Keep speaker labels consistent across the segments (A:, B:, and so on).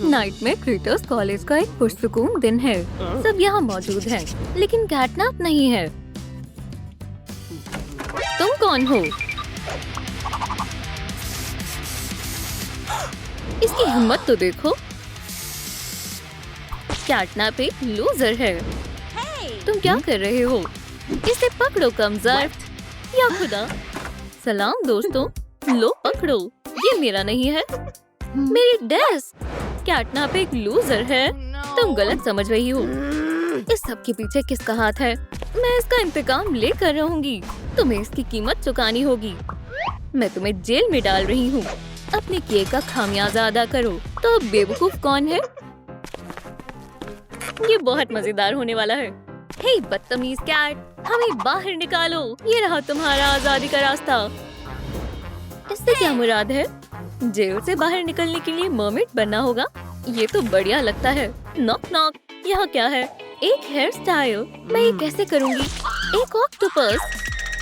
A: Night में critters college का एक पुरसुकून दिन है। सब यहाँ मौजूद हैं, लेकिन कैटनैप नहीं है। तुम कौन हो? इसकी हिम्मत तो देखो। कैटनैप एक लूजर है। तुम क्या कर रहे हो? इसे पकड़ो कमजोर। या खुदा। सलाम दोस्तों, लो पकड़ो। ये मेरा नहीं है। मेरी डेस्क। कैटनैप एक लूजर है। तुम गलत समझ रही हो। इस सब के पीछे किसका हाथ है? मैं इसका इंतकाम लेकर रहूंगी। तुम्हें इसकी कीमत चुकानी होगी। मैं तुम्हें जेल में डाल रही हूँ। अपने किए का खामियाजा अदा करो। तो अब बेवकूफ कौन है? ये बहुत मजेदार होने वाला है। हे बदतमीज कैट, हमें बाहर निकालो। ये रहा तुम्हारा आजादी का रास्ता। इससे क्या मुराद है? जेल से बाहर निकलने के लिए मर्मेड बनना होगा। ये तो बढ़िया लगता है। नॉक नॉक, यहाँ क्या है? एक हेयर स्टाइल। मैं ये कैसे करूँगी? एक ऑक्टोपस।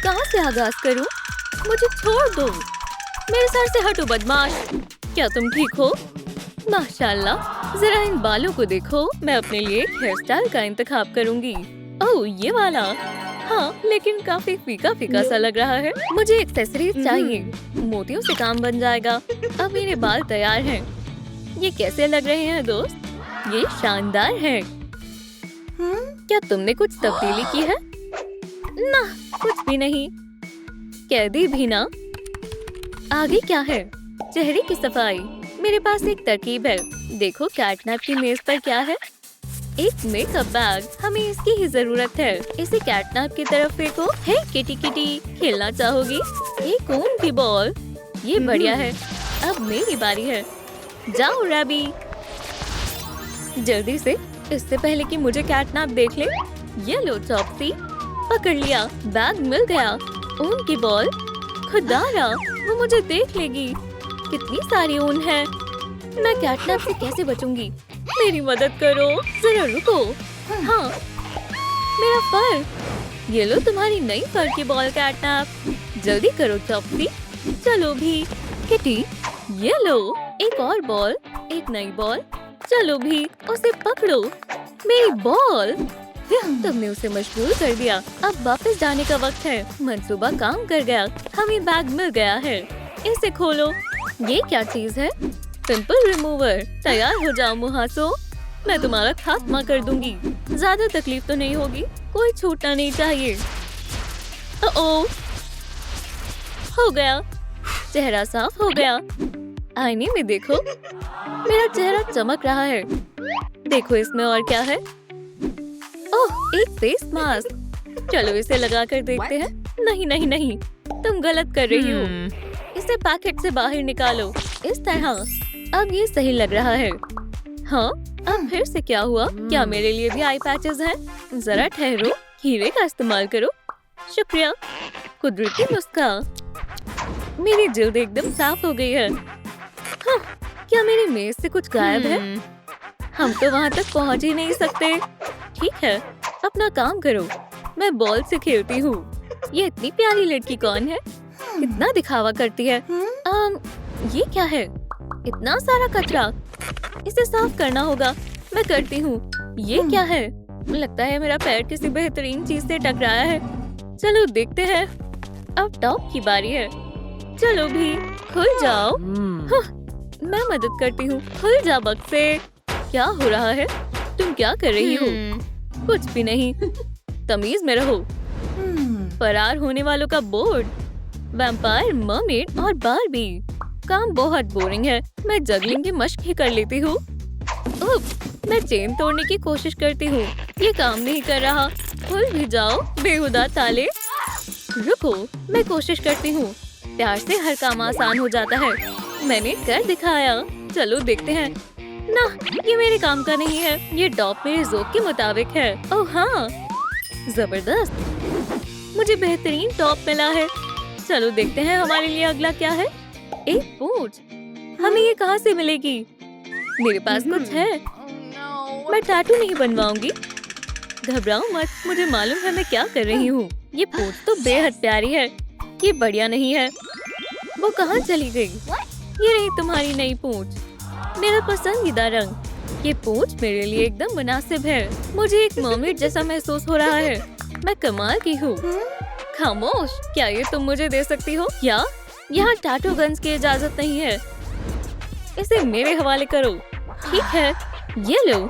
A: कहाँ से आगाज करूँ? मुझे छोड़ दो। मेरे सर से हटो बदमाश। क्या तुम ठीक हो? माशाल्लाह, जरा इन बालों को देखो। मैं अपने लिए एक हेयर स्टाइल का इंतखाब करूँगी। ओह, ये वाला। हाँ, लेकिन काफी फीका फीका सा लग रहा है। मुझे एक्सेसरीज चाहिए। मोतियों से काम बन जाएगा। अब मेरे बाल तैयार हैं। ये कैसे लग रहे हैं दोस्त? ये शानदार है। क्या तुमने कुछ तब्दीली की है? ना, कुछ भी नहीं। कैदी भी ना। आगे क्या है? चेहरे की सफाई। मेरे पास एक तरकीब है। देखो कैटनैप की मेज पर क्या है? एक मेकअप बैग। हमें इसकी ही जरूरत है। इसे कैटनैप की तरफ फेंको। हे किटी किटी, खेलना चाहोगी? एक ऊन की बॉल। ये बढ़िया है। अब मेरी बारी है। जाओ रैबी। जल्दी से, इससे पहले कि मुझे कैटनैप देख ले। ये लो चॉपसी। पकड़ लिया। बैग मिल गया। ऊन की बॉल। खुदारा, वो मुझे देख लेगी। कितनी सारी ऊन है। मैं कैटनैप से कैसे बचूंगी? मेरी मदद करो। जरा रुको। हाँ, मेरा फर। ये लो तुम्हारी नई फर की बॉल कैटनैप। जल्दी करो चॉपसी। चलो भी। किटी, ये लो एक और बॉल। एक नई बॉल। चलो भी, उसे पकड़ो। मेरी बॉल। तुमने उसे मशगूल कर दिया। अब वापस जाने का वक्त है। मंसूबा काम कर गया। हमें बैग मिल गया है। इसे खोलो। ये क्या चीज है? Pimple remover. तैयार हो जाओ मुहासो। मैं तुम्हारा खात्मा कर दूंगी। ज्यादा तकलीफ तो नहीं होगी। कोई छूटना नहीं चाहिए। ओह, हो गया। चेहरा साफ हो गया। आईने में देखो। मेरा चेहरा चमक रहा है। देखो इसमें और क्या है? ओह, एक फेस मास्क। चलो इसे लगा कर देखते हैं। नहीं नहीं नहीं, तुम गलत कर रही हो। इसे पैकेट से बाहर निकालो। इस तरह। अब ये सही लग रहा है। हाँ, अब फिर से क्या हुआ? क्या मेरे लिए भी आई पैचेस हैं? जरा ठहरो। हीरे का इस्तेमाल करो। शुक्रिया। कुदरती नुस्खा। मेरी जिल्द एकदम साफ हो गई है। हाँ, क्या मेरी मेज से कुछ गायब है? हम तो वहाँ तक पहुँच ही नहीं सकते। ठीक है, अपना काम करो। मैं बॉल से खेलती हूँ। ये इतनी प्यारी लड़की कौन है? कितना दिखावा करती है। ये क्या है? इतना सारा कचरा। इसे साफ करना होगा। मैं करती हूँ। ये क्या है? लगता है मेरा पैर किसी बेहतरीन चीज से टकराया है। चलो देखते हैं। अब टॉप की बारी है। चलो भी, खुल जाओ। हाँ, मैं मदद करती हूँ। खुल जा बक्से। क्या हो रहा है? तुम क्या कर रही हो? कुछ भी नहीं। तमीज में रहो। फरार होने वालों का बोर्ड। वैम्पायर, मर्मेड और बारबी। काम बहुत बोरिंग है। मैं जगलिंग की मश्क ही कर लेती हूँ। मैं चेन तोड़ने की कोशिश करती हूँ। ये काम नहीं कर रहा। खुल भी जाओ बेहुदा ताले। रुको, मैं कोशिश करती हूँ। प्यार से हर काम आसान हो जाता है। मैंने कर दिखाया। चलो देखते हैं। ना, ये मेरे काम का नहीं है। ये टॉप मेरे ज़ौक के मुताबिक है। ओह हाँ, जबरदस्त। मुझे बेहतरीन टॉप मिला है। चलो देखते हैं हमारे लिए अगला क्या है। एक पूंछ। हमें ये कहाँ से मिलेगी? मेरे पास कुछ है। मैं टैटू नहीं बनवाऊंगी। घबराओ मत, मुझे मालूम है मैं क्या कर रही हूँ। ये पूंछ तो बेहद प्यारी है। ये बढ़िया नहीं है। वो कहाँ चली गई? ये रही तुम्हारी नई पूंछ। मेरा पसंदीदा रंग। ये पूंछ मेरे लिए एकदम मुनासिब है। मुझे एक मर्मेड जैसा महसूस हो रहा है। मैं कमाल की हूँ। खामोश, क्या ये तुम मुझे दे सकती हो? या यहाँ टैटू गन्स की इजाजत नहीं है। इसे मेरे हवाले करो। ठीक है, ये लो।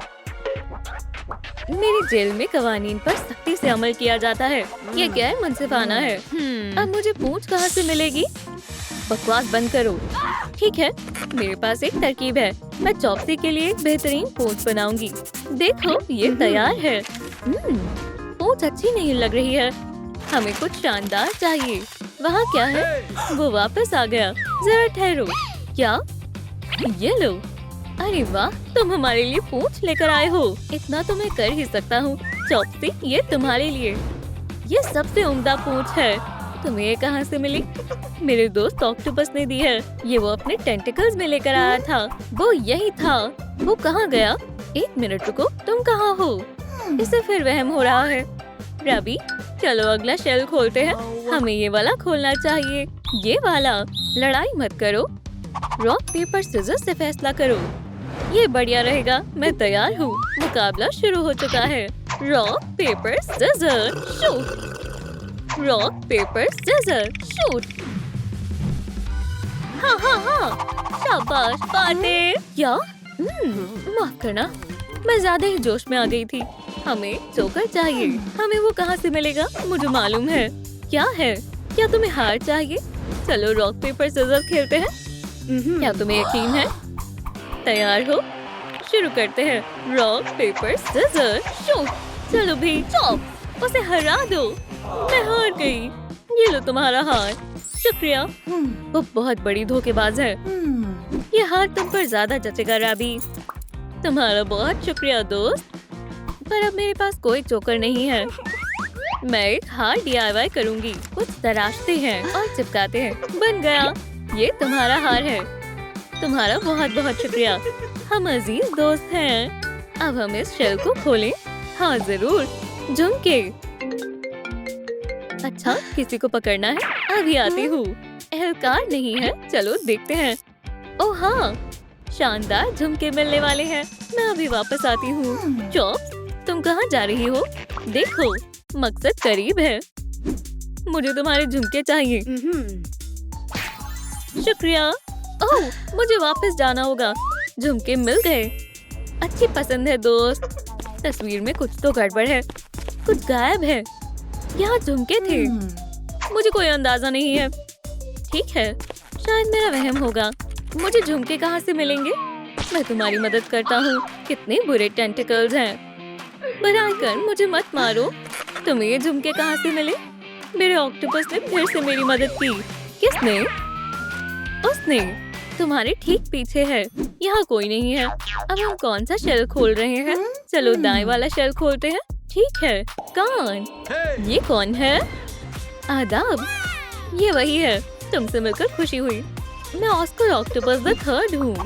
A: मेरी जेल में कवानीन पर सख्ती से अमल किया जाता है। ये गैर मुनसिफाना है। अब मुझे पूंछ कहाँ से मिलेगी? बकवास बंद करो। ठीक है, मेरे पास एक तरकीब है। मैं चॉपसी के लिए एक बेहतरीन पूंछ बनाऊंगी। देखो, ये तैयार है। पूंछ अच्छी नहीं लग रही है। हमें कुछ शानदार चाहिए। वहाँ क्या है? वो वापस आ गया। जरा ठहरो। क्या? ये लो। अरे वाह, तुम हमारे लिए पूंछ लेकर आए हो। इतना तो मैं कर ही सकता हूँ। चॉपसी, ये तुम्हारे लिए। ये सबसे उम्दा पूंछ है। तुम्हें ये कहाँ से मिली? मेरे दोस्त ऑक्टोपस ने दी है। ये वो अपने टेंटिकल्स में लेकर आया था। वो यही था। वो कहाँ गया? एक मिनट रुको, तुम कहाँ हो? इसे फिर वहम हो रहा है। रबी, चलो अगला शेल खोलते हैं। हमें ये वाला खोलना चाहिए। ये वाला। लड़ाई मत करो। रॉक पेपर सिजर से फैसला करो। ये बढ़िया रहेगा। मैं तैयार हूँ। मुकाबला शुरू हो चुका है। Rock paper scissor shoot. Rock paper scissor shoot. हाँ हाँ हाँ, शाबाश पार्टनर। क्या? माफ करना, मैं ज्यादा ही जोश में आ गई थी। हमें जोकर चाहिए। हमें वो कहाँ से मिलेगा? मुझे मालूम है। क्या है? क्या तुम्हें हार चाहिए? चलो रॉक पेपर सिजर खेलते हैं। क्या तुम्हें यकीन है? तैयार हो? शुरू करते हैं। Rock paper scissor shoot. चलो भी, चॉप, उसे हरा दो। मैं हार गई। ये लो तुम्हारा हार। शुक्रिया। वो बहुत बड़ी धोखेबाज है। ये हार तुम पर ज्यादा जचेगा रबी। तुम्हारा बहुत शुक्रिया दोस्त। पर अब मेरे पास कोई जोकर नहीं है। मैं एक हार DIY करूंगी। कुछ तराशते हैं और चिपकाते हैं। बन गया। ये तुम्हारा हार है। तुम्हारा बहुत बहुत शुक्रिया। हम अजीज दोस्त हैं। अब हम इस शेल को खोलें। हाँ जरूर। झुमके। अच्छा, किसी को पकड़ना है? अभी आती हूँ। एहलकार नहीं है। चलो देखते हैं। ओह हाँ, शानदार झुमके मिलने वाले हैं। मैं अभी वापस आती हूँ। चॉप्स, तुम कहाँ जा रही हो? देखो, मकसद करीब है। मुझे तुम्हारे झुमके चाहिए। शुक्रिया। ओह, मुझे वापस जाना होगा। झुमके मिल गए। अच्छी पसंद है दोस्त। तस्वीर में कुछ तो गड़बड़ है। कुछ गायब है। यहाँ झुमके थे। मुझे कोई अंदाजा नहीं है। ठीक है, शायद मेरा वहम होगा। मुझे झुमके कहाँ से मिलेंगे? मैं तुम्हारी मदद करता हूँ। कितने बुरे टेंटिकल्स हैं। बराए कर मुझे मत मारो। तुम्हें ये झुमके कहाँ से मिले? मेरे ऑक्टोपस ने फिर से मेरी मदद की। किसने? उसने। तुम्हारे ठीक पीछे है। यहाँ कोई नहीं है। अब हम कौन सा शेल खोल रहे हैं? चलो दाएं वाला शेल खोलते हैं। ठीक है। कान, ये कौन है? आदाब। ये वही है। तुमसे मिलकर खुशी हुई। मैं ऑस्कर ऑक्टोपस द थर्ड हूँ।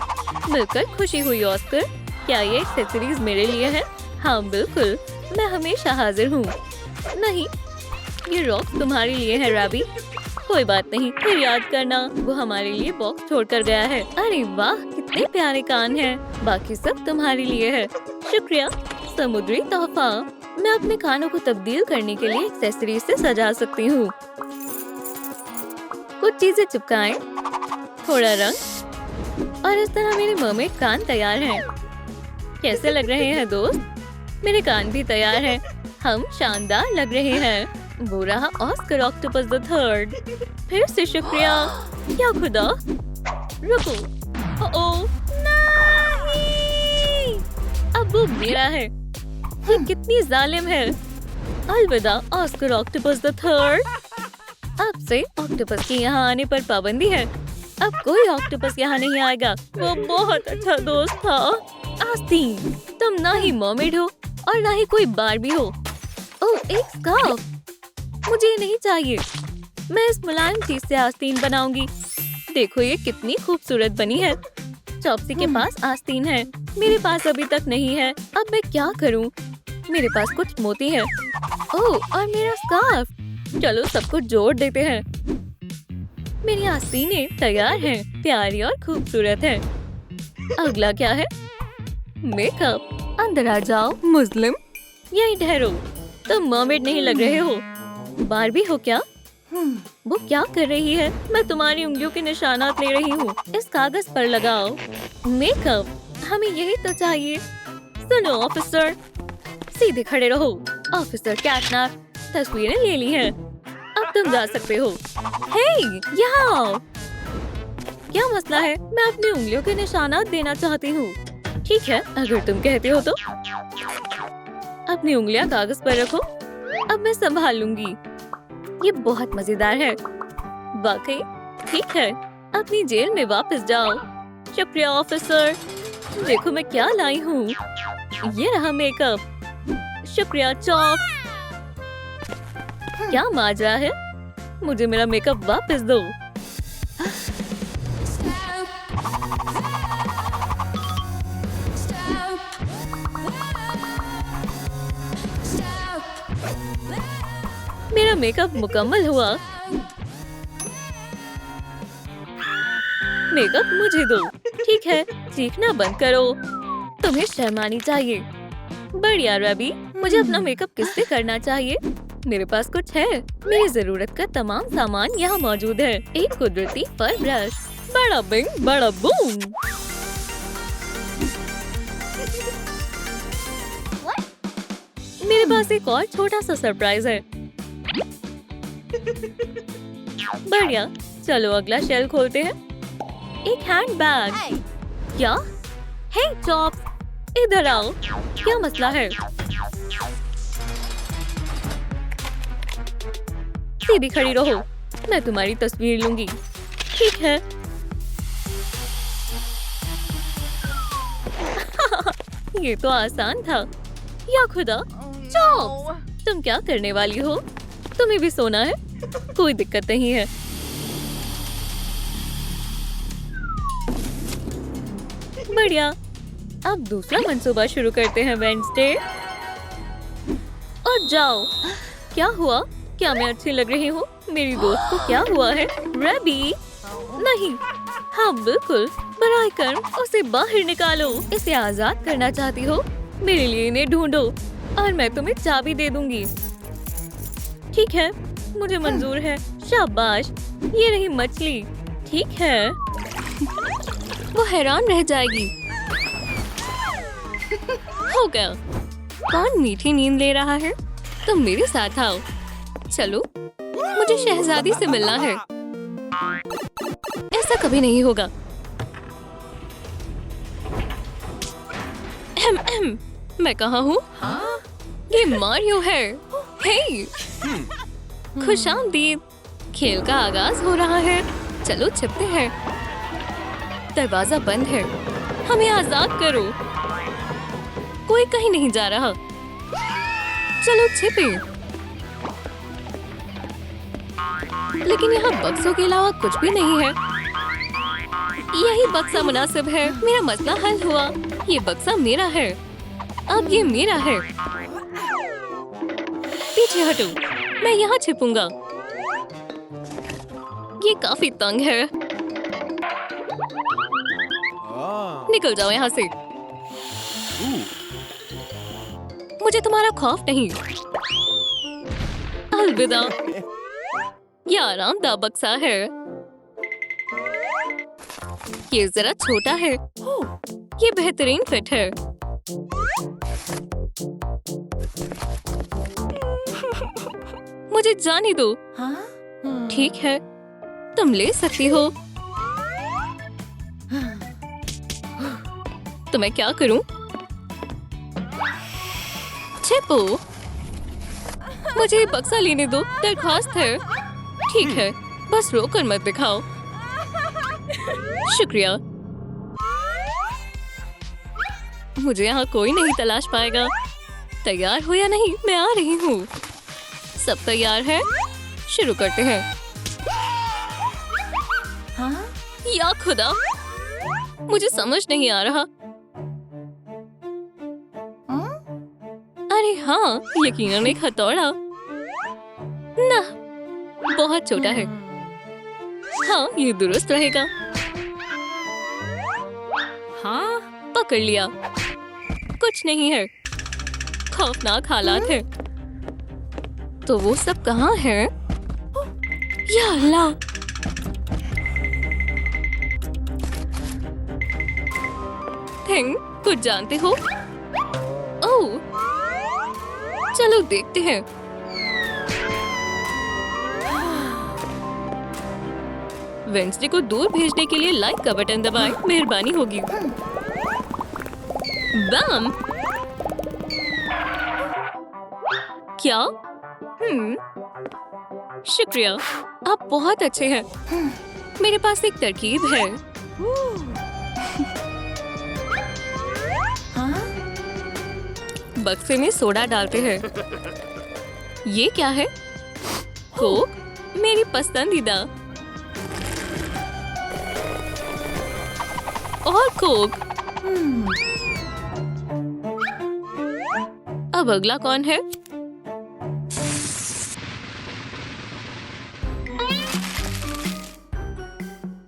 A: मिलकर खुशी हुई ऑस्कर। क्या ये एक्सेसरीज मेरे लिए है? हाँ बिल्कुल, मैं हमेशा हाजिर हूँ। नहीं, ये रॉक तुम्हारे लिए है रबी। कोई बात नहीं, फिर याद करना। वो हमारे लिए बॉक्स छोड़कर गया है। अरे वाह, कितने प्यारे कान हैं। बाकी सब तुम्हारे लिए है। शुक्रिया। समुद्री तोहफा। मैं अपने कानों को तब्दील करने के लिए एक्सेसरीज से सजा सकती हूँ। कुछ चीजें चिपकाएं, थोड़ा रंग, और इस तरह मेरे मर्मेड कान तैयार हैं। कैसे लग रहे हैं दोस्त? मेरे कान भी तैयार हैं। हम शानदार लग रहे हैं। वो रहा ऑस्कर ऑक्टोपस द थर्ड। फिर से शुक्रिया। क्या खुदा, रुको। ओह नहीं, अब वो मेरा है। ये कितनी जालिम है। अलविदा ऑस्कर ऑक्टोपस द थर्ड। अब से ऑक्टोपस के यहाँ आने पर पाबंदी है। अब कोई ऑक्टोपस यहाँ नहीं आएगा। वो बहुत अच्छा दोस्त था। आस्तीन, तुम ना ही मर्मेड हो और ना ही कोई बार्बी हो। ओह, एक स्कार्फ। मुझे ये नहीं चाहिए। मैं इस मुलायम चीज से आस्तीन बनाऊंगी। देखो ये कितनी खूबसूरत बनी है। चॉप्सी के पास आस्तीन है। मेरे पास अभी तक नहीं है। अब मैं क्या करूं? मेरे पास कुछ मोती है। ओह, और मेरा स्कार्फ। चलो सब कुछ जोड़ देते हैं। मेरी आस्तीनें तैयार हैं। प्यारी और खूबसूरत है। अगला क्या है? मेकअप। अंदर आ जाओ मुस्लिम। यहीं ठहरो। तुम मर्मेड नहीं लग रहे हो। बारबी हो क्या? वो क्या कर रही है? मैं तुम्हारी उंगलियों के निशानात ले रही हूँ। इस कागज पर लगाओ। मेकअप। हमें यही तो चाहिए। सुनो ऑफिसर, सीधे खड़े रहो। ऑफिसर कैटनैप, तस्वीरें ले ली हैं। अब तुम जा सकते हो। हे, यहाँ आओ। क्या मसला है? मैं अपनी उंगलियों के निशानात देना चाहती हूँ। ठीक है, अगर तुम कहते हो तो। अपनी उंगलियां कागज पर रखो। अब मैं संभाल लूंगी। ये बहुत मजेदार है। वाकई? ठीक है, अपनी जेल में वापस जाओ। शुक्रिया ऑफिसर। देखो मैं क्या लाई हूँ। ये रहा मेकअप। शुक्रिया चॉप। क्या माजरा है? मुझे मेरा मेकअप वापस दो। मेरा मेकअप मुकम्मल हुआ। मेकअप मुझे दो। ठीक है, चीखना बंद करो। तुम्हें शर्म आनी चाहिए। बढ़िया रवि, मुझे अपना मेकअप किससे करना चाहिए? मेरे पास कुछ है। मेरी जरूरत का तमाम सामान यहाँ मौजूद है। एक कुदरती फर ब्रश। बड़ा बिंग बड़ा बूम। मेरे पास एक और छोटा सा सरप्राइज है। बढ़िया, चलो अगला शेल खोलते हैं। एक हैंड बैग। क्या? हे चॉप्स, इधर आओ। क्या मसला है? सीधी खड़ी रहो। मैं तुम्हारी तस्वीर लूंगी। ठीक है। ये तो आसान था। या खुदा, चॉप्स, तुम क्या करने वाली हो? तुम्हें भी सोना है? कोई दिक्कत नहीं है। बढ़िया, अब दूसरा मंसूबा शुरू करते हैं वेडनेसडे। और जाओ। क्या हुआ? क्या मैं अच्छी लग रही हूँ? मेरी दोस्त को क्या हुआ है? रबी? नहीं। हाँ बिल्कुल, बराए कर्म उसे बाहर निकालो। इसे आजाद करना चाहती हो? मेरे लिए इन्हें ढूंढो और मैं तुम्हें चाबी दे दूंगी। ठीक है, मुझे मंजूर है। शाबाश, ये रही मछली। ठीक है, वो हैरान रह जाएगी। हो गया। कौन मीठी नींद ले रहा है? तुम मेरे साथ आओ। चलो, मुझे शहजादी से मिलना है। ऐसा कभी नहीं होगा। मैं कहाँ हूँ? ये मारियो है। हे, खुशामदीद। खेल का आगाज हो रहा है। चलो छिपते हैं। दरवाजा बंद है। हमें आजाद करो। कोई कहीं नहीं जा रहा। चलो छिपे। लेकिन यहाँ बक्सों के अलावा कुछ भी नहीं है। यही बक्सा मुनासिब है। मेरा मसला हल हुआ। ये बक्सा मेरा है। अब ये मेरा है। पीछे हटो। मैं यहाँ छिपूंगा। ये काफी तंग है। निकल जाओ यहाँ से। मुझे तुम्हारा खौफ नहीं। अलविदा। ये आरामदाह बक्सा है। ये जरा छोटा है। ये बेहतरीन फिट है। मुझे जाने दो। ठीक है, तुम ले सकती हो। तो मैं क्या करूं? छिपो। मुझे ये बक्सा लेने दो। दरख्वास्त है। ठीक है, बस रोकर मत दिखाओ। शुक्रिया। मुझे यहाँ कोई नहीं तलाश पाएगा। तैयार हो या नहीं? मैं आ रही हूँ। सब तैयार है? शुरू करते हैं। या खुदा, मुझे समझ नहीं आ रहा। अरे हाँ, यकीनन एक हथौड़ा। ना, बहुत छोटा है। हाँ, ये दुरुस्त रहेगा। हाँ, पकड़ लिया। कुछ नहीं है। खौफनाक हालात है। तो वो सब कहाँ है? या अल्लाह! थिंग, कुछ जानते हो? ओह, चलो देखते हैं। वेंसडे को दूर भेजने के लिए लाइक का बटन दबाएं, मेहरबानी होगी। बम! क्या? शुक्रिया, आप बहुत अच्छे हैं। मेरे पास एक तरकीब है। बक्से में सोडा डालते हैं। ये क्या है? कोक, मेरी पसंदीदा। और कोक। अब अगला कौन है?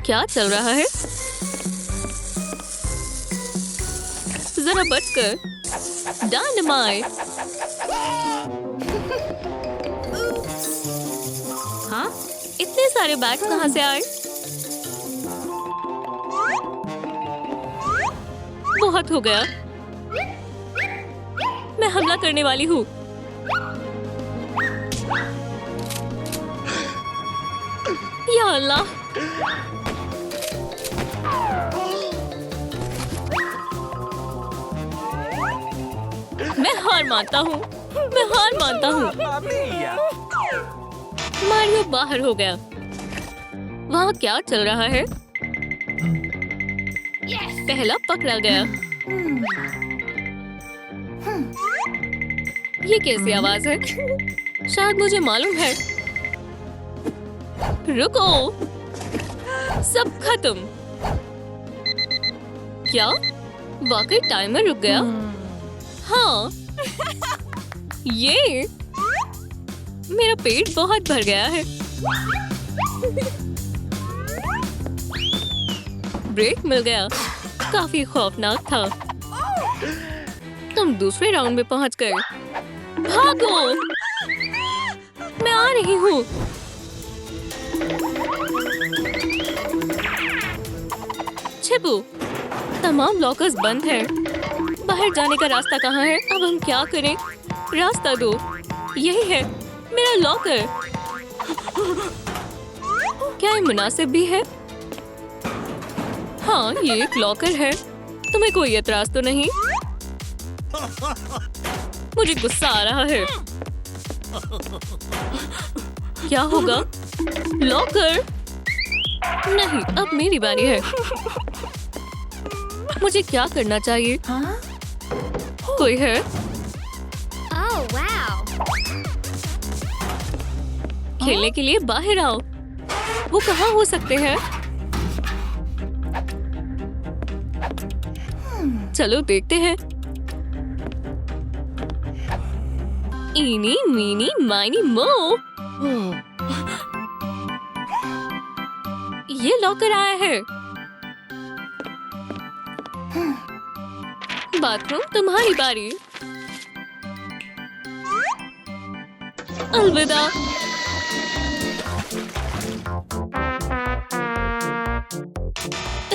A: क्या चल रहा है? जरा बचकर। डायनामाइट! हाँ? इतने सारे बैग कहाँ से आए? बहुत हो गया। मैं हमला करने वाली हूँ। या अल्लाह! मैं हार मानता हूँ। मैं हार मानता हूँ। मारियो बाहर हो गया। वहाँ क्या चल रहा है? पहला पकड़ा गया। ये कैसी आवाज है? शायद मुझे मालूम है। रुको! सब खत्म। क्या? वाकई टाइमर रुक गया? हाँ। ये मेरा पेट बहुत भर गया है। ब्रेक मिल गया। काफी खौफनाक था। तुम दूसरे राउंड में पहुंच गए। भागो! मैं आ रही हूँ। छिपो। तमाम लॉकर्स बंद हैं। बाहर जाने का रास्ता कहाँ है? अब हम क्या करें? रास्ता दो। यही है मेरा लॉकर। क्या ये मुनासिब भी है? हाँ, ये एक लॉकर है। तुम्हें कोई एतराज तो नहीं? मुझे गुस्सा आ रहा है। क्या होगा? लॉकर? नहीं, अब मेरी बारी है। मुझे क्या करना चाहिए? कोई है? खेलने के लिए बाहर आओ। वो कहाँ हो सकते हैं? चलो देखते हैं। इनी मीनी माइनी मो। ये लॉकर आया है। बाथरूम, तुम्हारी बारी। अलविदा।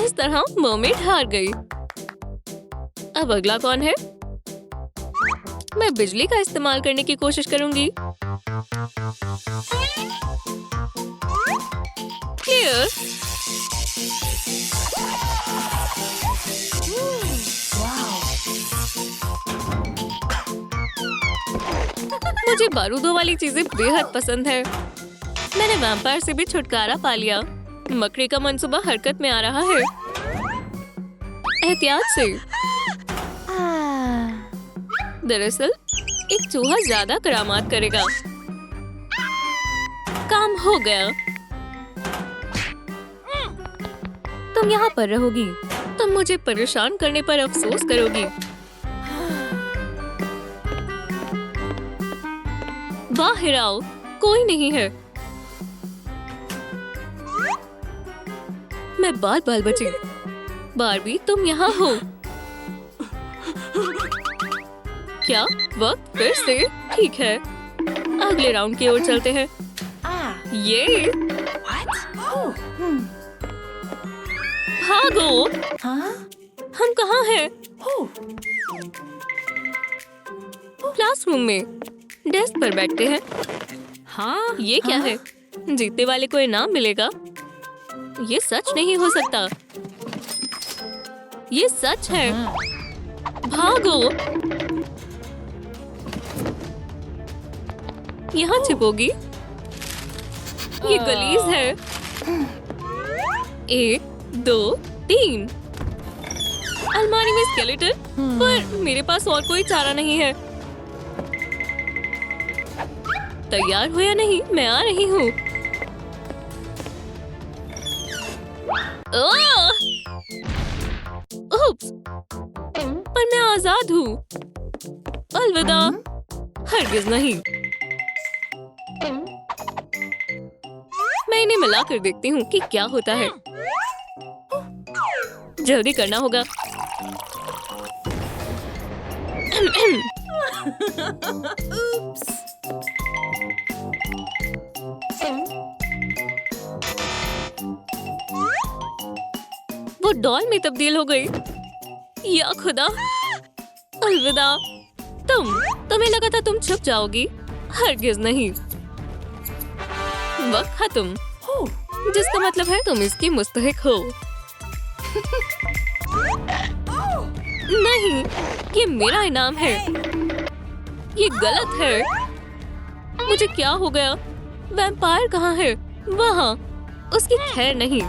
A: इस तरह मरमेड हार गई। अब अगला कौन है? मैं बिजली का इस्तेमाल करने की कोशिश करूंगी। क्लियर। मुझे बारूदों वाली चीजें बेहद पसंद है। मैंने वैम्पायर से भी छुटकारा पा लिया। मकड़ी का मंसूबा हरकत में आ रहा है। एहतियात से। दरअसल एक चूहा ज्यादा करामात करेगा। काम हो गया। तुम यहाँ पर रहोगी। तुम मुझे परेशान करने पर अफसोस करोगी। बाहर आओ, कोई नहीं है। मैं बाल बाल बची। बारबी, तुम यहाँ हो। क्या वक्त फिर से? ठीक है, अगले राउंड की ओर चलते हैं। ये भागो। हम कहाँ हैं? क्लासरूम में डेस्क पर बैठते हैं। हाँ, ये क्या है? जीतने वाले को इनाम मिलेगा। ये सच नहीं हो सकता। ये सच है। भागो। यहाँ छिपोगी। ये गलीज है। 1 2 3। अलमारी में स्केलेटन, पर मेरे पास और कोई चारा नहीं है। तैयार हो या नहीं? मैं आ रही हूँ। उप्स, पर मैं आजाद हूँ। अलविदा। हरगिज नहीं। मैं इन्हें मिलाकर देखती हूँ कि क्या होता है। जल्दी करना होगा। वो डॉल में तब्दील हो गई। या खुदा, अलविदा। तुम्हें लगा था तुम छुप जाओगी। हरगिज नहीं। वक्त खत्म, जिसका मतलब है तुम इसकी मुस्तहिक हो। नहीं, ये मेरा इनाम है। ये गलत है। मुझे क्या हो गया? वैम्पायर कहाँ है? वहाँ। उसकी खैर नहीं।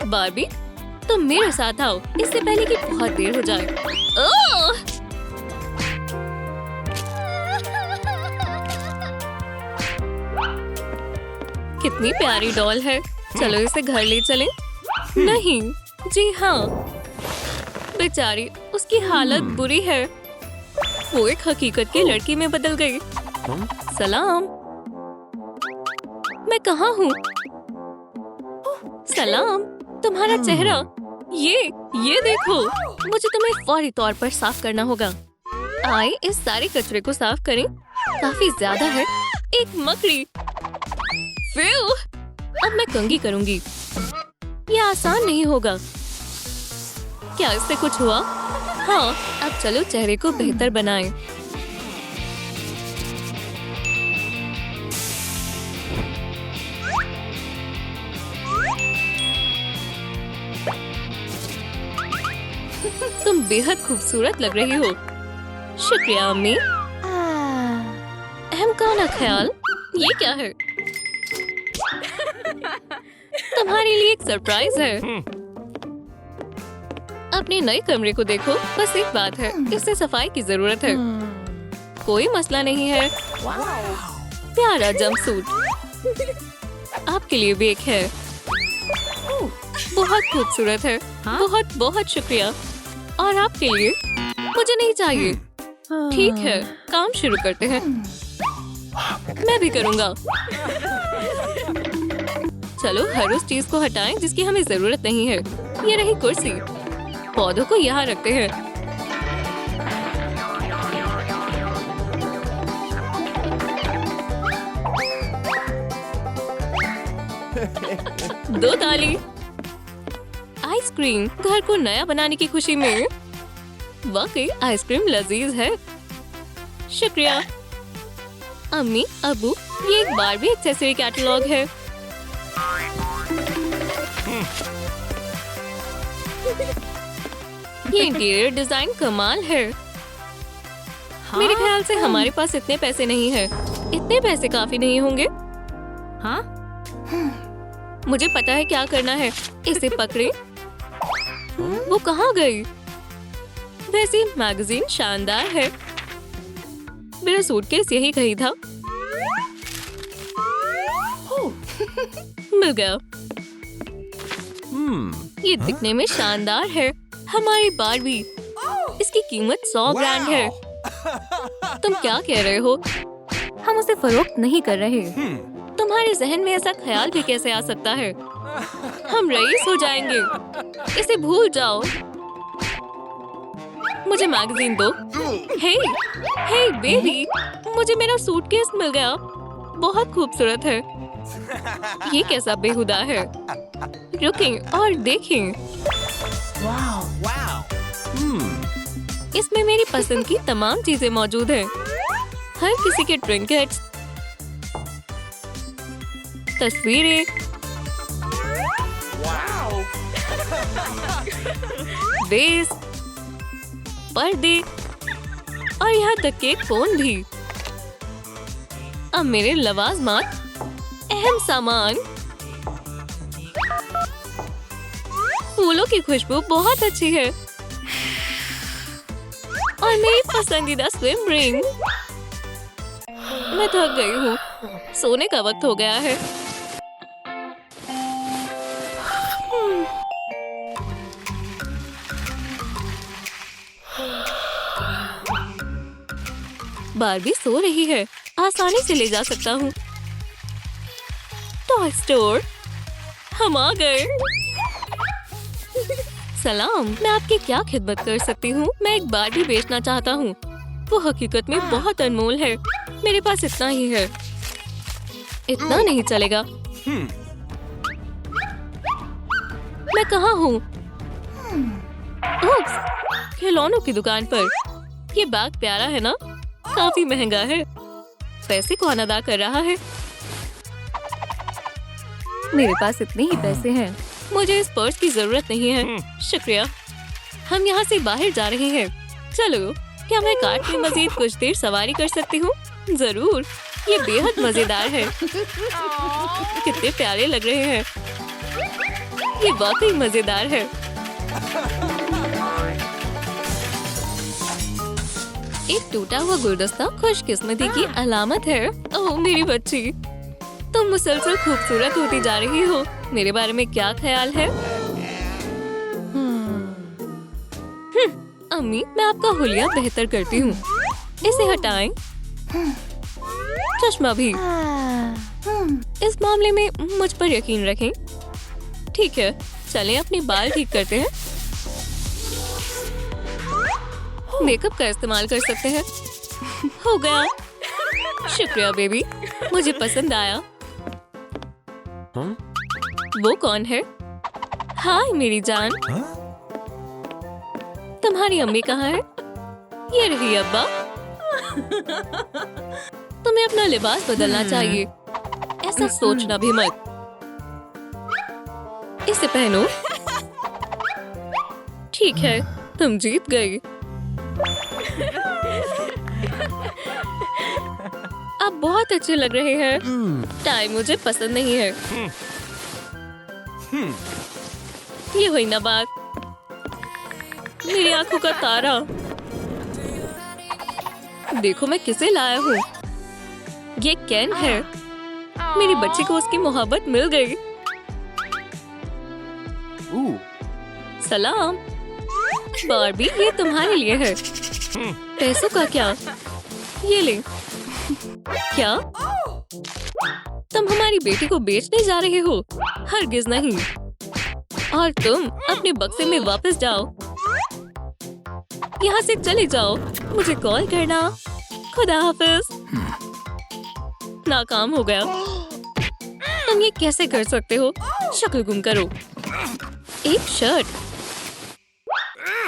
A: बार्बी, तुम मेरे साथ आओ, इससे पहले कि बहुत देर हो जाए। ओह! कितनी प्यारी डॉल है। चलो इसे घर ले चलें। नहीं, जी हाँ, बेचारी, उसकी हालत बुरी है। वो एक हकीकत की लड़की में बदल गई। सलाम। मैं कहाँ हूँ? सलाम। तुम्हारा चेहरा। ये देखो। मुझे तुम्हें फौरी तौर पर साफ करना होगा। आए, इस सारे कचरे को साफ करें। काफी ज्यादा है। एक मकड़ी। फिर अब मैं कंघी करूंगी। ये आसान नहीं होगा। क्या इससे कुछ हुआ? हाँ, अब चलो चेहरे को बेहतर बनाएं। तुम बेहद खूबसूरत लग रही हो। शुक्रिया अम्मी। अहम का ख्याल। ये क्या है? तुम्हारे लिए एक सरप्राइज है। अपने नए कमरे को देखो। बस एक बात है, इससे सफाई की जरूरत है। कोई मसला नहीं है। प्यारा जंपसूट आपके लिए भी एक है। बहुत खूबसूरत है। बहुत बहुत शुक्रिया। और आपके लिए? मुझे नहीं चाहिए। ठीक है, काम शुरू करते हैं। मैं भी करूँगा। चलो हर उस चीज को हटाएं जिसकी हमें जरूरत नहीं है। ये रही कुर्सी। पौधों को यहाँ रखते हैं। दो ताली। आइसक्रीम। घर को नया बनाने की खुशी में। वाकई आइसक्रीम लजीज है। शुक्रिया अम्मी, अबू। ये एक बारबी एक्सेसरी कैटलॉग है। ये इंटीरियर डिजाइन कमाल है। मेरे ख्याल से हमारे पास इतने पैसे नहीं हैं। इतने पैसे काफी नहीं होंगे। हाँ, मुझे पता है क्या करना है। इसे पकड़े। वो कहाँ गई? वैसे मैगजीन शानदार है। मेरा सूटकेस यही कहीं था। मिल गया। ये दिखने में शानदार है। हमारी बारबी। इसकी कीमत 100 ग्रैंड है। तुम क्या कह रहे हो? हम उसे फरोख्त नहीं कर रहे। तुम्हारे जहन में ऐसा ख्याल भी कैसे आ सकता है? हम रईस हो जाएंगे। इसे भूल जाओ। मुझे मैगजीन दो। हे, हे बेबी, मुझे मेरा सूटकेस मिल गया। बहुत खूबसूरत है। ये कैसा बेहुदा है। रुकें और देखें। इसमें मेरी पसंद की तमाम चीजें मौजूद हैं। हर किसी के ट्रिंकेट्स, तस्वीरें, बेस, पर्दे और यहाँ तक के फोन भी। अब मेरे लवाजमात, अहम सामान। फूलों की खुशबू बहुत अच्छी है और मेरी पसंदीदा स्विम रिंग। मैं थक गई हूँ। सोने का वक्त हो गया है। बारबी सो रही है। आसानी से ले जा सकता हूँ। टॉय स्टोर, हम आ गए। सलाम, मैं आपकी क्या खिदमत कर सकती हूँ? मैं एक बारबी बेचना चाहता हूँ। वो हकीकत में बहुत अनमोल है। मेरे पास इतना ही है। इतना नहीं चलेगा। मैं कहाँ हूँ? ओप्स, खिलौनों की दुकान पर। ये बैग प्यारा है ना? काफी महंगा है। पैसे कौन अदा कर रहा है? मेरे पास इतने ही पैसे हैं। मुझे इस पर्स की जरूरत नहीं है। शुक्रिया। हम यहाँ से बाहर जा रहे हैं। चलो, क्या मैं कार्ट में मजीद कुछ देर सवारी कर सकती हूँ? जरूर। ये बेहद मजेदार है। कितने प्यारे लग रहे हैं। ये वाकई मजेदार है। एक टूटा हुआ गुलदस्ता खुशकिस्मती की अलामत है। ओह मेरी बच्ची, तुम मुसलसल खूबसूरत होती जा रही हो। मेरे बारे में क्या ख्याल है? अम्मी, मैं आपका हुलिया बेहतर करती हूँ। इसे हटाएं। चश्मा भी। इस मामले में मुझ पर यकीन रखें। ठीक है, चलें अपने बाल ठीक करते हैं। मेकअप का इस्तेमाल कर सकते हैं। हो गया। शुक्रिया बेबी, मुझे पसंद आया। वो कौन है? हाय मेरी जान। तुम्हारी अम्मी कहाँ है? ये रही अब्बा। तुम्हें अपना लिबास बदलना चाहिए। ऐसा सोचना भी मत। इसे पहनो। ठीक है, तुम जीत गई। आप बहुत अच्छे लग रहे हैं। टाई मुझे पसंद नहीं है। ये हुई ना बात। मेरी आंखों का तारा। देखो मैं किसे लाया हूँ। ये केन है। मेरी बच्ची को उसकी मोहब्बत मिल गई। सलाम बारबी, ये तुम्हारे लिए है। पैसों का क्या? ये ले। क्या तुम हमारी बेटी को बेचने जा रहे हो? हरगिज नहीं। और तुम अपने बक्से में वापस जाओ। यहाँ से चले जाओ। मुझे कॉल करना। खुदा हाफिज। नाकाम हो गया। तुम ये कैसे कर सकते हो? शक्ल गुम करो। एक शर्ट,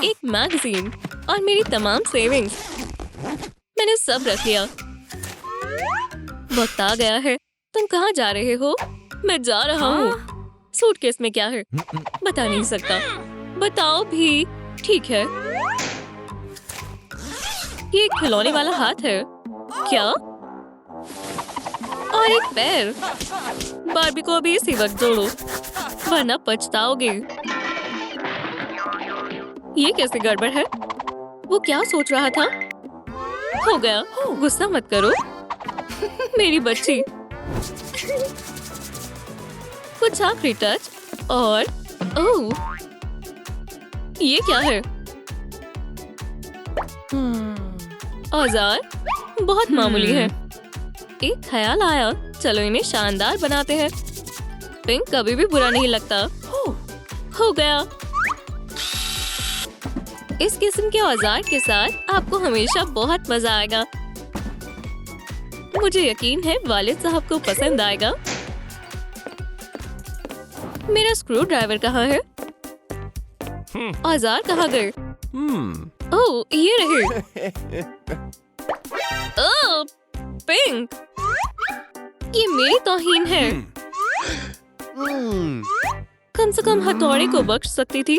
A: एक मैगजीन और मेरी तमाम सेविंग्स। मैंने सब रख लिया। वक्त आ गया है। तुम कहाँ जा रहे हो? मैं जा रहा हूँ। सूटकेस में क्या है? बता नहीं सकता। बताओ भी। ठीक है। ये एक खिलौने वाला हाथ है क्या? और एक पैर। बारबी को अभी इसी वक्त जोड़ो, वरना पछताओगे। ये कैसे गड़बड़ है? वो क्या सोच रहा था? हो गया। गुस्सा मत करो मेरी बच्ची। कुछ आखिरी टच और ओह, ये क्या है? औजार बहुत मामूली है। एक ख्याल आया, चलो इन्हें शानदार बनाते हैं। पिंक कभी भी बुरा नहीं लगता। हो गया। इस किस्म के औजार के साथ आपको हमेशा बहुत मजा आएगा। मुझे यकीन है वालिद साहब को पसंद आएगा। मेरा स्क्रू ड्राइवर कहाँ है? औजार कहाँ गए? ओह, ये रहे। ओह, पिंक, ये मेरी तौहीन है। कम से कम हथौड़े को बख्श सकती थी।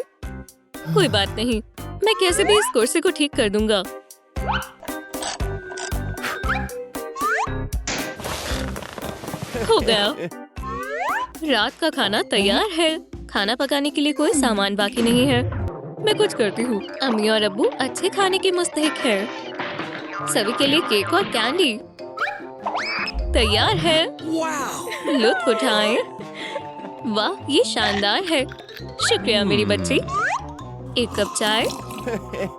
A: कोई बात नहीं, मैं कैसे भी इस कुर्सी को ठीक कर दूंगा। हो गया। रात का खाना तैयार है। खाना पकाने के लिए कोई सामान बाकी नहीं है। मैं कुछ करती हूँ। अम्मी और अब्बू अच्छे खाने के मुस्तहिक हैं। सभी के लिए केक और कैंडी तैयार है। लुत्फ उठाएं। वाह, ये शानदार है। शुक्रिया मेरी बच्ची। एक कप चाय।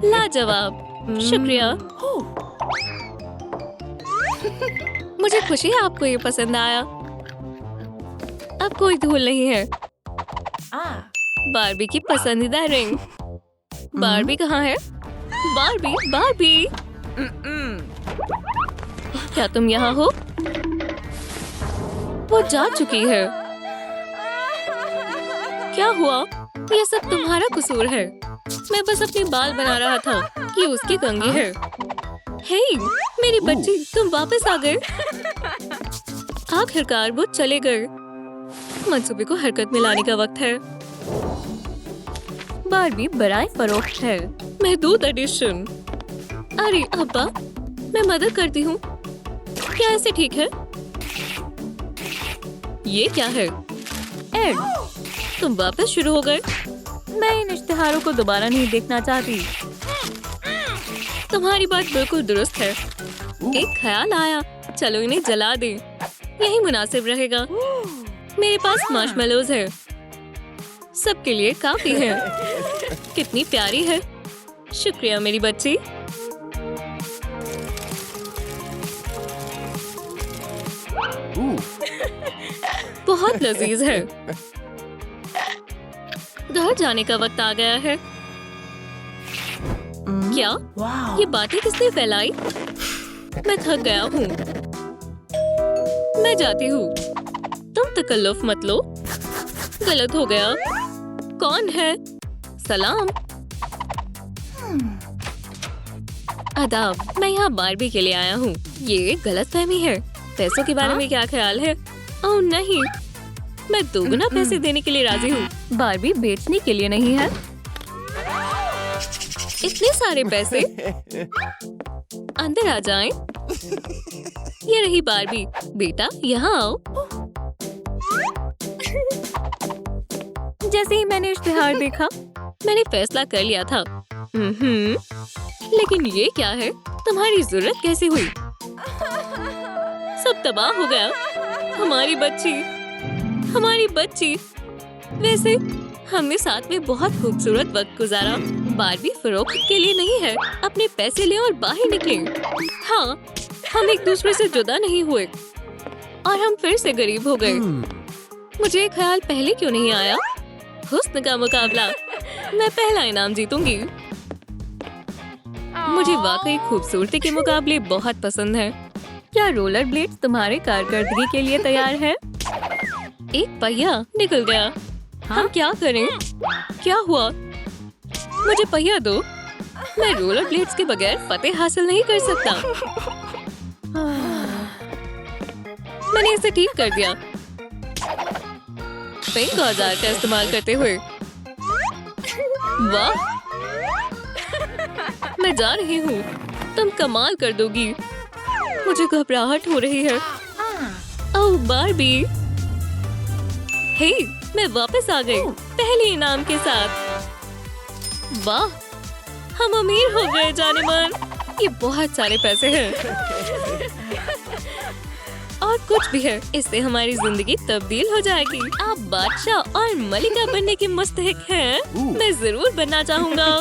A: लाजवाब, शुक्रिया। मुझे खुशी है आपको ये पसंद आया। अब कोई धूल नहीं है। बार्बी की पसंदीदा रिंग। बार्बी कहाँ है? बार्बी, बार्बी, क्या तुम यहाँ हो? वो जा चुकी है। क्या हुआ? ये सब तुम्हारा कसूर है। मैं बस अपने बाल बना रहा था। ये उसकी कंघी है। हे, मेरी बच्ची, तुम वापस आ गए। आखिरकार वो चले गए। मंसूबे को हरकत में लाने का वक्त है। बार्बी बराए फरोख्त है। महदूद एडिशन। अरे अब्बा, मैं मदद करती हूँ। क्या ऐसे ठीक है? ये क्या है? एड, तुम वापस शुरू हो गए। मैं इन इश्तिहारों को दोबारा नहीं देखना चाहती। तुम्हारी बात बिल्कुल दुरुस्त है। एक ख्याल आया, चलो इन्हें जला दें। यही मुनासिब रहेगा। मेरे पास मार्शमेलोज है। सबके लिए काफी है। कितनी प्यारी है। शुक्रिया मेरी बच्ची। बहुत लजीज है। घर जाने का वक्त आ गया है। क्या? ये बातें किसने फैलाई? मैं थक गया हूँ। मैं जाती हूँ। तुम तकल्लुफ मत लो। गलत हो गया। कौन है? सलाम। आदाब, मैं यहाँ बार्बी के लिए आया हूँ। ये गलतफहमी है। पैसों के बारे में क्या ख्याल है? ओह नहीं, मैं दोगुना पैसे देने के लिए राजी हूँ। बार्बी बेचने के लिए नहीं है। इतने सारे पैसे। अंदर आ जाएं। ये रही बार्बी। बेटा, यहाँ आओ। जैसे ही मैंने इश्तिहार देखा, मैंने फैसला कर लिया था। लेकिन ये क्या है? तुम्हारी जरूरत कैसे हुई? सब तबाह हो गया। हमारी बच्ची, हमारी बच्ची। वैसे हमने साथ में बहुत खूबसूरत वक्त गुजारा। बार्बी फरोख्त के लिए नहीं है। अपने पैसे लें और बाहर निकले। हाँ, हम एक दूसरे से जुदा नहीं हुए और हम फिर से गरीब हो गए। मुझे एक ख्याल पहले क्यों नहीं आया? हुस्न का मुकाबला। मैं पहला इनाम जीतूंगी। मुझे वाकई खूबसूरती के मुकाबले बहुत पसंद है। क्या रोलर ब्लेड्स तुम्हारे कारकर्दगी के लिए तैयार है? एक पहिया निकल गया। हम क्या करें? क्या हुआ? मुझे पहिया दो। मैं रोलर ब्लेड्स के बगैर फतेह हासिल नहीं कर सकता। मैंने इसे ठीक कर दिया। पिंक औजार का इस्तेमाल करते हुए। वाह, मैं जा रही हूँ। तुम कमाल कर दोगी। मुझे घबराहट हो रही है। ओह बार्बी। हे, मैं वापस आ गई पहले इनाम के साथ। वाह, हम अमीर हो गए जाने मन। ये बहुत सारे पैसे हैं। और कुछ भी है, इससे हमारी जिंदगी तब्दील हो जाएगी। आप बादशाह और मलिका बनने के मुस्तहिक हैं। मैं जरूर बनना चाहूँगा।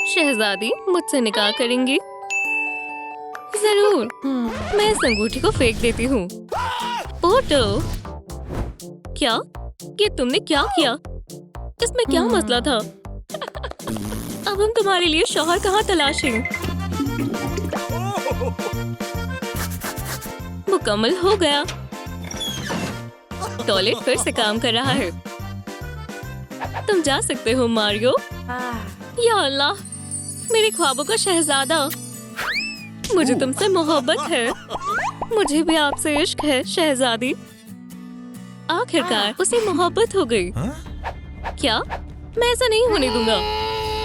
A: शहजादी मुझसे निकाह करेंगी? जरूर, मैं इस अंगूठी को फेंक देती हूँ। ओटो, क्या? ये तुमने क्या किया? इसमें क्या मसला था? अब हम तुम्हारे लिए शौहर कहाँ तलाशें? मुकम्मल हो गया। टॉयलेट फिर से काम कर रहा है। तुम जा सकते हो मारियो। या अल्लाह, मेरे ख्वाबों का शहजादा। मुझे तुमसे मोहब्बत है। मुझे भी आपसे इश्क है शहजादी। आखिरकार उसे मोहब्बत हो गई। क्या? मैं ऐसा नहीं होने दूंगा।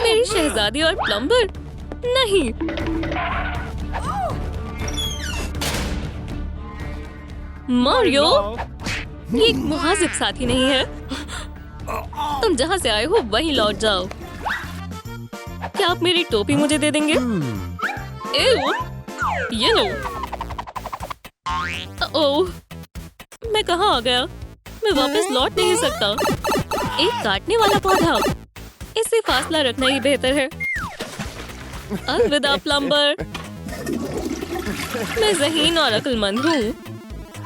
A: मेरी शहजादी और प्लम्बर? नहीं। मारियो, ये एक मुहाजिब साथी नहीं है। तुम जहाँ से आए हो वहीं लौट जाओ। क्या आप मेरी टोपी मुझे दे देंगे? एव, ये लो। ओह, मैं कहाँ आ गया? मैं वापस लौट नहीं सकता। एक काटने वाला पौधा, इससे फासला रखना ही बेहतर है। अलविदा प्लम्बर। मैं ज़हीन और अक्लमंद हूँ।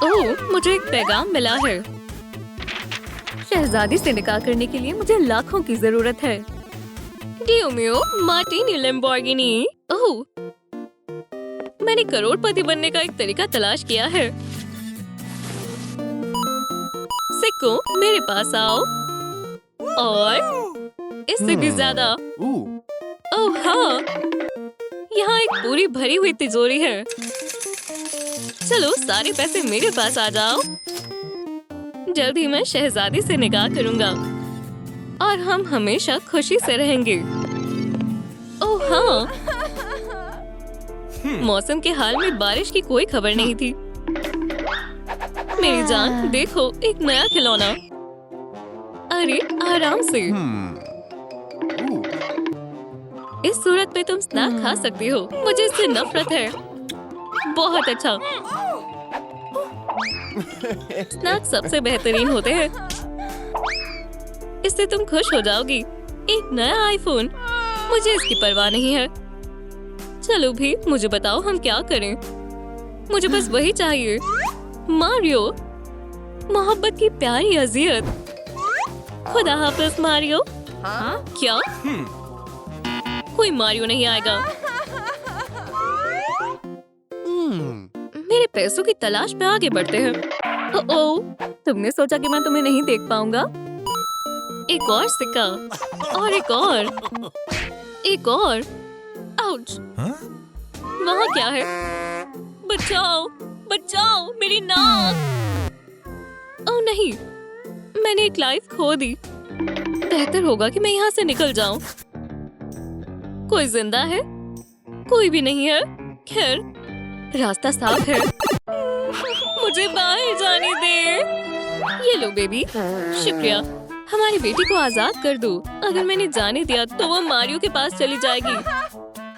A: ओह, मुझे एक पैगाम मिला है। शहजादी से निकाह करने के लिए मुझे लाखों की जरूरत है। डियो मियो, मार्टिनी लैम्बोर्गिनी। ओह, मैंने करोड़पति बनने का एक तरीका तलाश किया है। सिक्को, मेरे पास आओ। और इससे भी ज्यादा। ओह हाँ, यहाँ एक पूरी भरी हुई तिजोरी है। चलो, सारे पैसे मेरे पास आ जाओ। जल्द ही मैं शहजादी से निकाह करूंगा और हम हमेशा खुशी से रहेंगे। ओह हाँ, मौसम के हाल में बारिश की कोई खबर नहीं थी। मेरी जान, देखो एक नया खिलौना। अरे आराम से। इस सूरत में तुम स्नैक खा सकती हो। मुझे इससे नफरत है। बहुत अच्छा। स्नैक सबसे बेहतरीन होते हैं। इससे तुम खुश हो जाओगी। एक नया आईफोन। मुझे इसकी परवाह नहीं है। चलो भी, मुझे बताओ हम क्या करें। मुझे बस वही चाहिए। मारियो, मोहब्बत की प्यारी अजियत। खुदा हाफिज मारियो। क्या? कोई मारियो नहीं आएगा। मेरे पैसों की तलाश में आगे बढ़ते हैं। ओह, तुमने सोचा कि मैं तुम्हें नहीं देख पाऊंगा। एक और सिक्का और एक और। एक और। आउच। वहाँ क्या है? बचाओ, बचाओ मेरी नाक। ओह नहीं, मैंने एक लाइफ खो दी। बेहतर होगा कि मैं यहाँ से निकल जाऊं। कोई जिंदा है? कोई भी नहीं है। खैर, रास्ता साफ है। मुझे बाहर जाने दे। ये लो बेबी, शुक्रिया। हमारी बेटी को आजाद कर दो। अगर मैंने जाने दिया तो वो मारियो के पास चली जाएगी।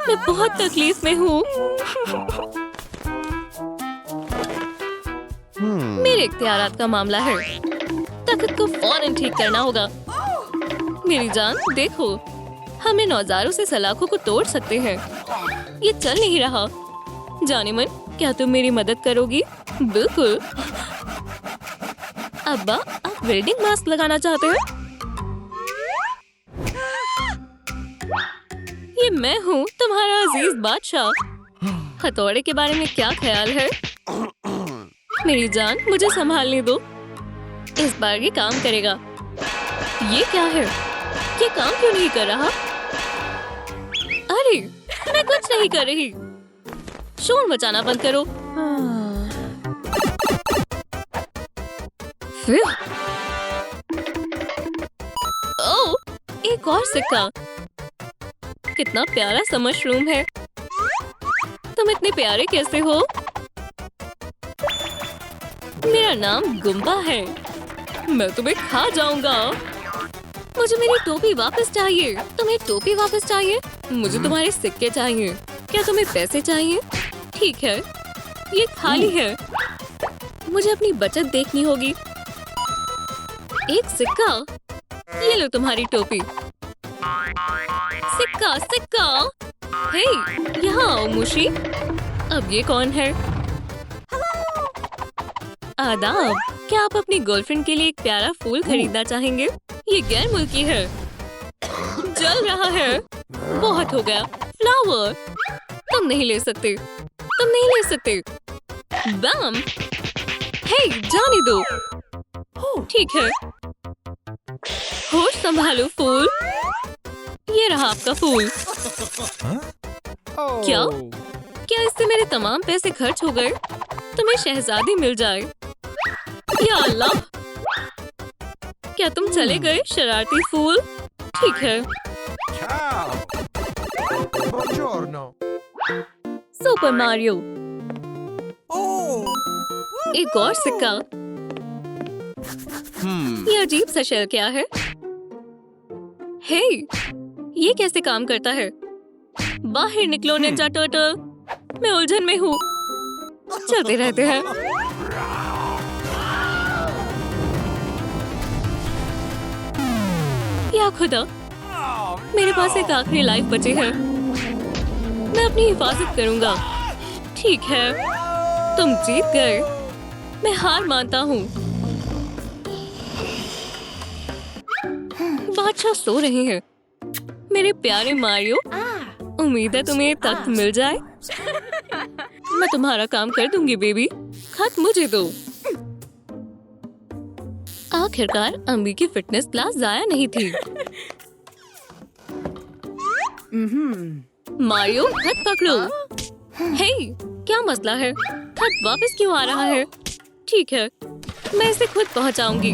A: मैं बहुत तकलीफ में हूँ। मेरे इख्तियारात का मामला है। तख्त को फौरन ठीक करना होगा। मेरी जान, देखो, हम इन औजारों से सलाखों को तोड़ सकते हैं। ये चल नहीं रहा। जानेमन, क्या तुम मेरी मदद करोगी? बिल्कुल। अब्बा, आप वेल्डिंग मास्क लगाना चाहते हैं? ये मैं हूँ, तुम्हारा अजीज बादशाह। हथौड़े के बारे में क्या ख्याल है? मेरी जान, मुझे संभालने दो। इस बार ये काम करेगा। ये क्या है? ये काम क्यों नहीं कर रहा? अरे, मैं कुछ नहीं कर रही। शोर मचाना बंद करो। ओह, एक और सिक्का। कितना प्यारा सा मशरूम है। तुम इतने प्यारे कैसे हो? मेरा नाम गुम्बा है। मैं तुम्हें खा जाऊंगा। मुझे मेरी टोपी वापस चाहिए। तुम्हें टोपी वापस चाहिए? मुझे तुम्हारे सिक्के चाहिए। क्या तुम्हें पैसे चाहिए? ठीक है, ये खाली है। मुझे अपनी बचत देखनी होगी। एक सिक्का। ये लो तुम्हारी टोपी। सिक्का, सिक्का। हे, यहाँ आओ मुशी। अब ये कौन है? आदाब, क्या आप अपनी गर्लफ्रेंड के लिए एक प्यारा फूल खरीदना चाहेंगे? ये गैर मुल्की है। जल रहा है। बहुत हो गया। फ्लावर, तुम नहीं ले सकते, तुम नहीं ले सकते। बम! हे, जाने दो। ठीक है। होश संभालो फूल। ये रहा आपका फूल। क्या? क्या इससे मेरे तमाम पैसे खर्च हो गए? तुम्हें शहजादी मिल जाए। या अल्लाह! क्या तुम चले गए शरारती फूल? ठीक है। Super Mario. एक और सिक्का। ये अजीब सा शेल क्या है? हे, ये कैसे काम करता है? बाहर निकलो निंजा टर्टल। मैं उलझन में हूँ। चलते रहते हैं। या खुदा, मेरे पास एक आखिरी लाइफ बची है। मैं अपनी हिफाजत करूंगा। ठीक है, तुम जीत गए। मैं हार मानता हूँ। बादशाह सो रहे हैं। मेरे प्यारे मारियो, उम्मीद है तुम्हें तख्त मिल जाए। मैं तुम्हारा काम कर दूंगी बेबी। खत मुझे दो। आखिरकार अम्मी की फिटनेस क्लास जाया नहीं थी। मारियो, खत पकड़ो। हे, क्या मसला है? खत वापस क्यों आ रहा है? ठीक है, मैं इसे खुद पहुंचाऊंगी।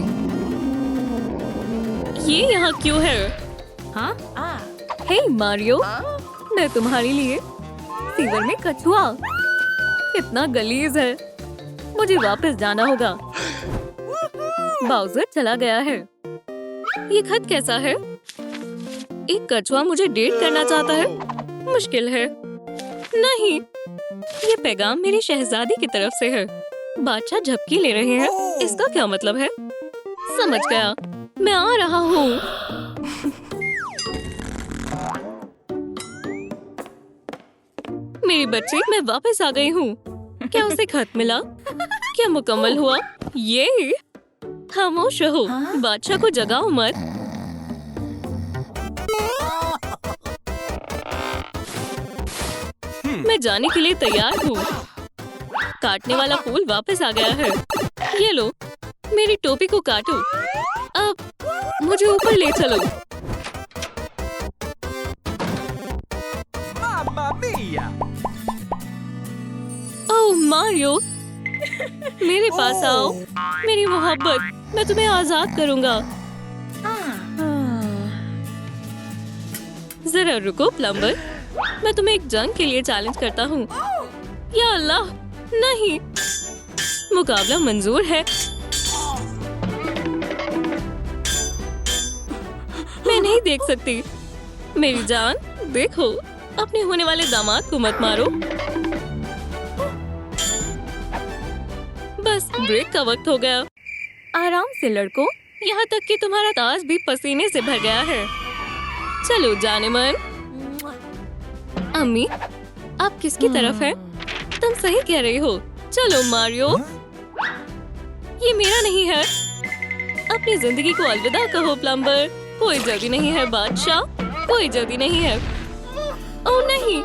A: ये यहाँ क्यों है? हाँ? हे मारियो, मैं तुम्हारे लिए सीवर में कछुआ। कितना गलीज है। मुझे वापस जाना होगा। बाउजर चला गया है। ये खत कैसा है? एक कछुआ मुझे डेट करना चाहता है। मुश्किल है। नहीं, ये पैगाम मेरी शहजादी की तरफ से है। बादशाह झपकी ले रहे हैं। इसका क्या मतलब है? समझ गया, मैं आ रहा हूँ। मेरी बच्ची, मैं वापस आ गई हूँ। क्या उसे खत मिला? क्या मुकम्मल हुआ? ये खामोश रहो। बादशाह को जगाओ मत। मैं जाने के लिए तैयार हूँ। काटने वाला फूल वापस आ गया है। ये लो, मेरी टोपी को काटो। अब मुझे ऊपर ले चलो। ओह मारियो, मेरे पास आओ। मेरी मोहब्बत, मैं तुम्हें आजाद करूंगा। जरा रुको प्लम्बर, मैं तुम्हें एक जंग के लिए चैलेंज करता हूँ। या अल्लाह, नहीं। मुकाबला मंजूर है। मैं नहीं देख सकती। मेरी जान, देखो, अपने होने वाले दामाद को मत मारो। बस ब्रेक का वक्त हो गया। आराम से लड़को, यहाँ तक कि तुम्हारा ताज भी पसीने से भर गया है। चलो जाने मन। अम्मी, आप किसकी तरफ हैं? तुम सही कह रही हो। चलो मारियो, ये मेरा नहीं है। अपनी जिंदगी को अलविदा कहो प्लम्बर। कोई जल्दी नहीं है बादशाह, कोई जल्दी नहीं है। ओह नहीं,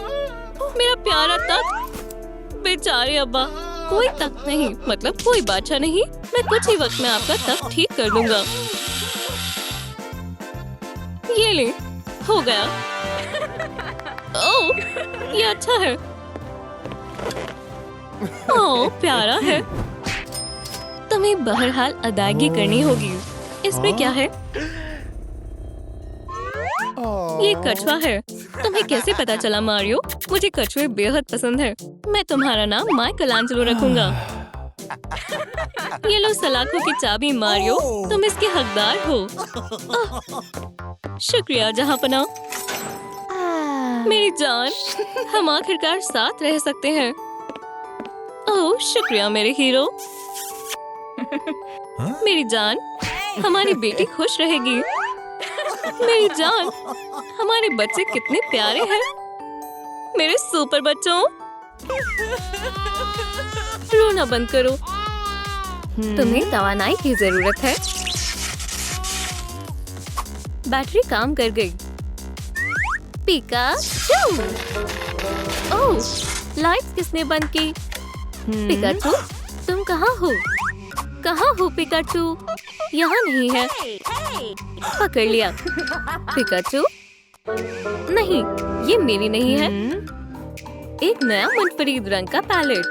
A: मेरा प्यारा तख्त। बेचारे अब्बा, कोई तख्त नहीं, मतलब कोई बादशाह नहीं। मैं कुछ ही वक्त में आपका तख्त ठीक कर दूंगा। ये ले, हो गया। ओह, ये अच्छा है। ओह, प्यारा है। तुम्हें बहरहाल अदायगी करनी होगी। इसमें क्या है? ये कछुआ है। तुम्हें कैसे पता चला मारियो? मुझे कछुए बेहद पसंद है। मैं तुम्हारा नाम माइकल एंजेलो रखूंगा। ये लो सलाखों की चाबी मारियो, तुम इसके हकदार हो। शुक्रिया जहांपना। मेरी जान, हम आखिरकार साथ रह सकते हैं। ओह शुक्रिया मेरे हीरो। मेरी जान, हमारी बेटी खुश रहेगी। मेरी जान, हमारे बच्चे कितने प्यारे हैं। मेरे सुपर बच्चों। रोना बंद करो। तुम्हें तवानाई की जरूरत है। बैटरी काम कर गई। पिकाचू! ओह, लाइट्स किसने बंद की? पिकाचू, तुम कहाँ हो? कहाँ हो पिकाचू? यहाँ नहीं है। पकड़ लिया। पिकाचू, नहीं, ये मेरी नहीं है। एक नया मुनफरीद रंग का पैलेट।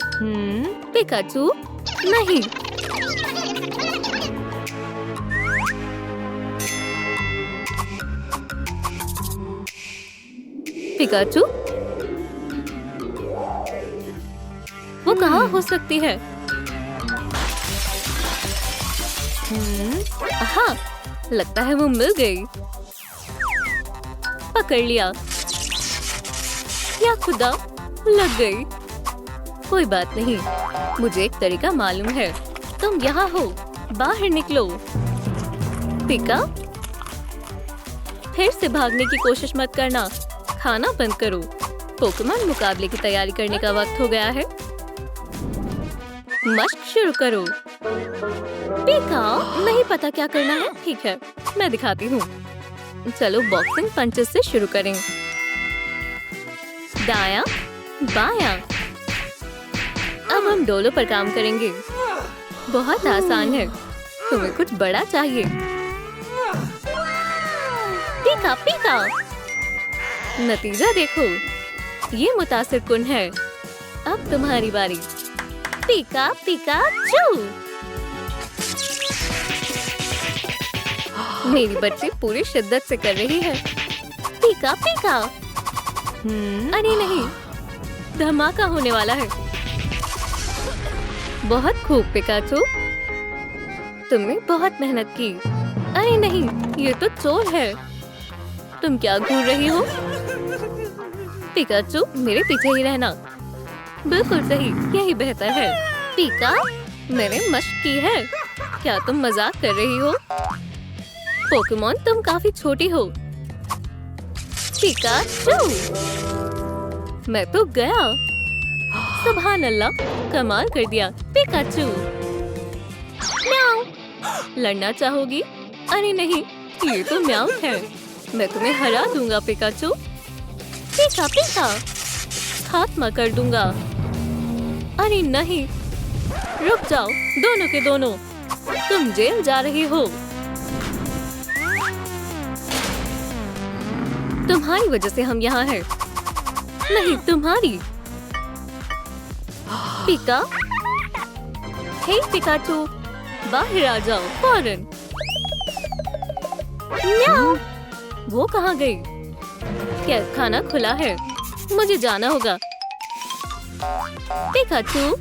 A: पिकाचू, नहीं। पिकाचू, वो कहाँ हो सकती है? हाँ, लगता है वो मिल गई। पकड़ लिया। या खुदा, लग गई। कोई बात नहीं, मुझे एक तरीका मालूम है। तुम यहाँ हो, बाहर निकलो। पिका, फिर से भागने की कोशिश मत करना। खाना बंद करो। पोकेमॉन मुकाबले की तैयारी करने का वक्त हो गया है। मशक शुरू करो। पिका, नहीं पता क्या करना है। ठीक है, मैं दिखाती हूँ। चलो बॉक्सिंग पंचेस से शुरू करें। दायां, बायां। अब हम डोलों पर काम करेंगे। बहुत आसान है। तुम्हें कुछ बड़ा चाहिए। पिका, पिका। नतीजा देखो, ये मुतासिर कुन है। अब तुम्हारी बारी। पिका, पिकाचू। मेरी बच्ची पूरी शिद्दत से कर रही है। पिका, पिका। अरे नहीं, धमाका होने वाला है। बहुत खूब पिकाचू, तुमने बहुत मेहनत की। अरे नहीं, ये तो चोर है। तुम क्या घूर रही हो? पिकाचू, मेरे पीछे ही रहना। बिल्कुल सही, यही बेहतर है। पिका, मैंने मशक की है। क्या तुम मजाक कर रही हो? पोकेमॉन, तुम काफी छोटी हो। पिकाचू, मैं तो गया। सुभान अल्लाह, कमाल कर दिया पिकाचू। म्याऊ। लड़ना चाहोगी? अरे नहीं, ये तो म्याऊ है। मैं तुम्हें हरा दूंगा पिकाचू। पिका, पिका, खात्मा कर दूंगा। अरे नहीं, रुक जाओ दोनों के दोनों। तुम जेल जा रही हो। तुम्हारी वजह से हम यहाँ हैं। नहीं, तुम्हारी। पिका, हे पिकाचू, बाहर आ जाओ फौरन। म्याऊ। वो कहाँ गई? कैद खाना खुला है, मुझे जाना होगा। पिकाचू,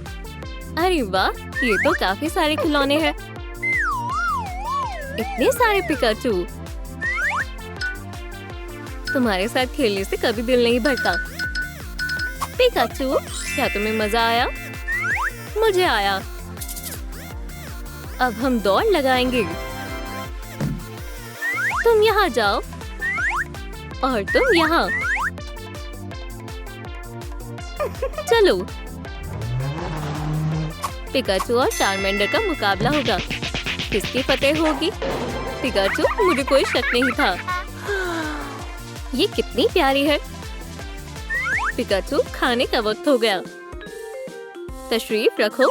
A: अरे वाह, ये तो काफी सारे खिलौने हैं। इतने सारे पिकाचू। तुम्हारे साथ खेलने से कभी दिल नहीं भरता। पिकाचू, क्या तुम्हें मजा आया? मुझे आया। अब हम दौड़ लगाएंगे। तुम यहाँ जाओ और तुम यहाँ। चलो, पिकाचू और चारमेंडर का मुकाबला होगा। किसकी फतेह होगी? पिकाचू, मुझे कोई शक नहीं था। ये कितनी प्यारी है। पिकाचू, खाने का वक्त हो गया। तशरीफ रखो।